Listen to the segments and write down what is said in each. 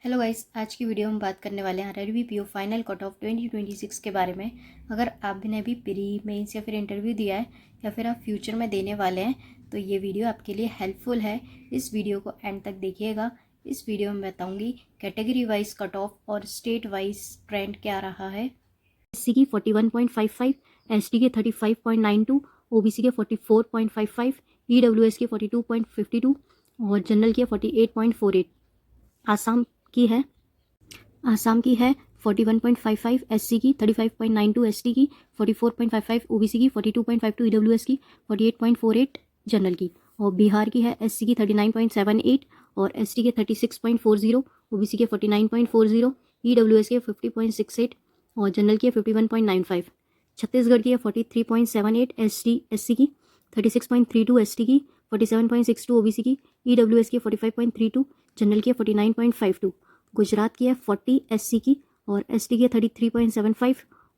Hello guys, आज की video में बात करने वाले हैं RRB PO final cut off 2026 के बारे में। अगर आपने भी प्री मेंस या फिर इंटरव्यू दिया है या फिर आप फ्यूचर में देने वाले हैं तो ये वीडियो आपके लिए हेल्पफुल है। इस वीडियो को एंड तक देखिएगा। इस वीडियो में बताऊंगी कैटेगरी वाइज कट ऑफ और स्टेट वाइज ट्रेंड क्या रहा है। एससी की 41.55, एसटी के 35.92, ओबीसी के 44.55, ईडब्ल्यूएस के 42.52 और जनरल के 48.48। आसाम की है 41.55, एससी की 35.92, एसटी की 44.55, ओबीसी की 42.52, ईडब्ल्यूएस की 48.48 जनरल की। और बिहार की है एससी की 39.78 और एसटी के 36.40, ओबीसी के 49.40, ईडब्ल्यूएस के 50.68 और जनरल की 51.95। छत्तीसगढ़ की है 43.78, एससी की 36.32, एसटी की 47.62, ओबीसी की, ईडब्ल्यूएस की 45.32, जनरल की 49.52। गुजरात की है 40, एससी की और एसटी की है 33.75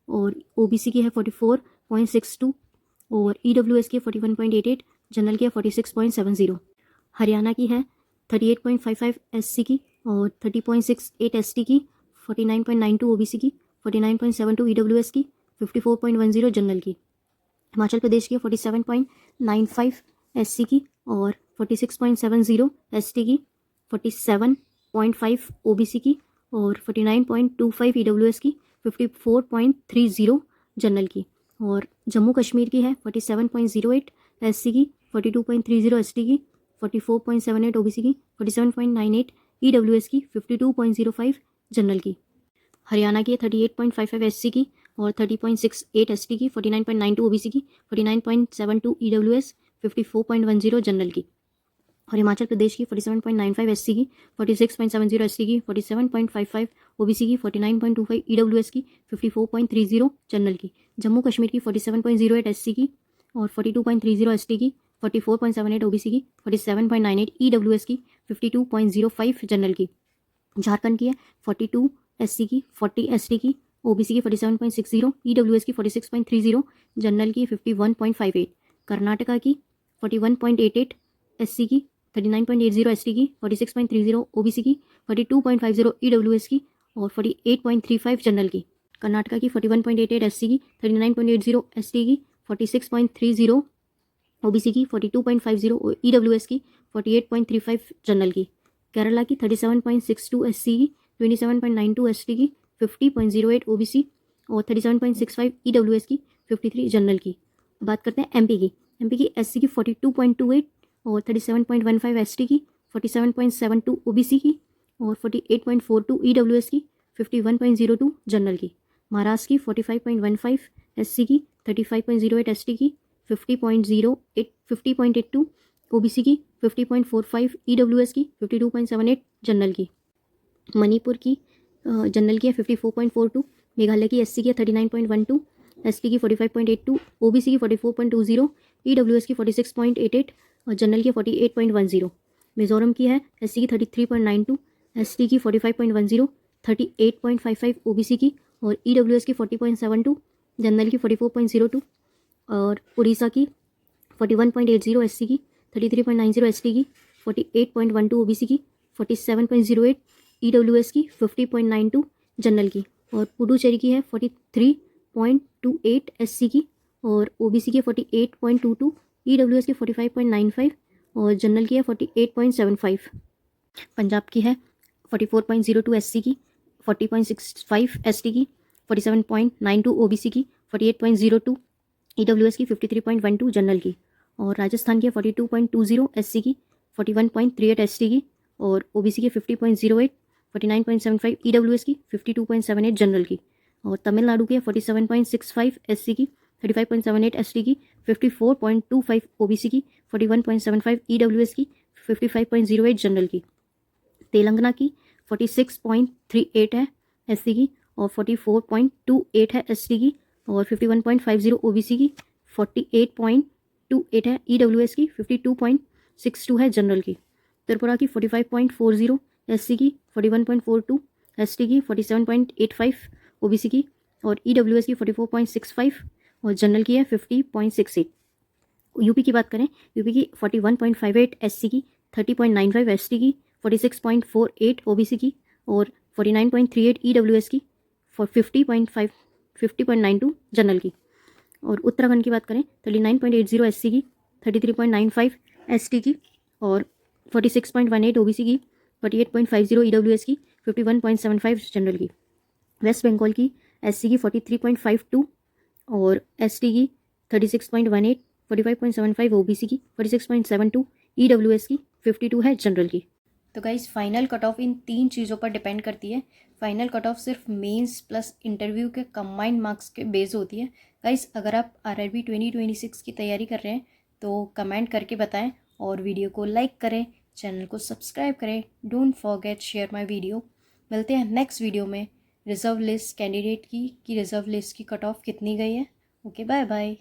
और ओबीसी की है 44.62 और ईडब्ल्यूएस की 41.88, जनरल की है 46.70। हरियाणा की है 38.55, एससी की और 30.68, एसटी की, 49.92, ओबीसी की, 49.72, ईडब्ल्यूएस की, 54.10 जनरल की। हिमाचल प्रदेश की 47.95, एससी की और 46.70, एसटी की, 47.5, ओबीसी की और 49.25, ईडब्ल्यूएस की, 54.30 जनरल की। और जम्मू कश्मीर की है 47.08, एससी की, 42.30, एसटी की, 44.78, ओबीसी की, 47.98, ईडब्ल्यूएस की, 52.05 जनरल की। हरियाणा की 38.55, एससी की और 30.68, एसटी की, 49.92, ओबीसी की, 49.72, ईडब्ल्यूएस, 54.10 जनरल की। और हिमाचल प्रदेश की 47.95, एससी की, 46.70, एसटी की, 47.55, ओबीसी की, 49.25, ईडब्ल्यूएस की, 54.30 जनरल की। जम्मू कश्मीर की 47.08, एससी की और 42.30, एसटी की, 44.78, ओबीसी की, 47.98, ईडब्ल्यूएस की, 52.05 जनरल की। झारखंड की है 42, एससी की, 40, एसटी की, ओबीसी की 47.60, ईडब्ल्यूएस की 46.30, जनरल की 51.58। कर्नाटका की 41.88, एससी की, 39.80, एसटी की, 46.30, ओबीसी की, 42.50, ईडब्ल्यूएस की और 48.35 जनरल की। कर्नाटका की 41.88, एससी की, 39.80, एसटी की, 46.30, ओबीसी की, 42.50, ईडब्ल्यूएस की, 48.35 जनरल की। केरला की 37.62, एससी की, 27.92, एसटी की, 50.08, ओबीसी और 37.65, ईडब्ल्यूएस की, 53 जनरल की। बात करते हैं एमपी की एससी की 42.28 और 37.15, एसटी की, 47.72, ओबीसी की और 48.42, ईडब्ल्यूएस की, 51.02 जनरल की। महाराष्ट्र की 45.15, एससी की, 35.08, एसटी की, 50.82, ओबीसी की, 50.45, ईडब्ल्यूएस की, 52.78 जनरल की। मणिपुर की जनरल की है 54.42, मेघालय की एससी की 39.12, एसटी की 45.82, ओबीसी की 44.20, ईडब्ल्यूएस की 46.88 और जनरल की 48.10। मिजोरम की है एससी की 33.92, एसटी की 45.10, 38.55, ओबीसी की और ईडब्ल्यूएस की 40.72, जनरल की 44.02। और उड़ीसा की 41.80, एससी की, 33.90, एसटी की, 48.12, ओबीसी की, 47.08, ईडब्ल्यूएस की, 50.92 जनरल की। और पुडुचेरी की है 43.28, एससी की और ओबीसी की 48.22, ईडब्ल्यूएस की 45.95 और जनरल की है 48.75। पंजाब की है 44.02, एससी की, 40.65, एसटी की, 47.92, ओबीसी की, 48.02, ईडब्ल्यूएस की, 53.12 जनरल की। और राजस्थान की 42.20, एससी की, 41.38, एसटी की और ओबीसी की 50.08, 49.75, ईडब्ल्यूएस की, 52.78 जनरल की। और तमिलनाडु की 47.65, एससी की, 35.78, एसटी की, 54.25, ओबीसी की, 41.75, ईडब्ल्यूएस की, 55.08 जनरल की। तेलंगाना की 46.38 है, एससी की और 44.28 है, एसटी की और 51.50, ओबीसी की, 48.28 है, ईडब्ल्यूएस की, 52.62 है जनरल की। त्रिपुरा की 45.40, एससी की, 41.42, एसटी की, 47.85, ओबीसी की और ईडब्ल्यूएस की 44.65 और जनरल की है 50.68। यूपी की बात करें, यूपी की 41.58, एससी की, 30.95, एसटी की, 46.48, ओबीसी की और 49.38 EWS की, 50.92 जनरल की। और उत्तराखंड की बात करें 39.80 SC की, 33.95 ST की और 46.18 OBC की, 48.50 EWS की, 51.75 जनरल की। वेस्ट बंगाल की SC की 43.52 और ST की 36.18, 45.75 OBC की, 46.72 EWS की, 52 है जनरल की। तो गाइस फाइनल कट ऑफ इन 3 चीज़ों पर डिपेंड करती है। फाइनल कट ऑफ सिर्फ मेंस प्लस इंटरव्यू के कंबाइंड मार्क्स के बेस होती है। गाइस अगर आप RRB 2026 की तैयारी कर रहे हैं तो कमेंट करके बताएं और वीडियो को लाइक करें, चैनल को सब्सक्राइब करें। Don't forget share my video. मिलते हैं नेक्स्ट वीडियो में रिजर्व लिस्ट कैंडिडेट की कि रिजर्व लिस्ट की कट ऑफ कितनी गई है। Okay, bye bye.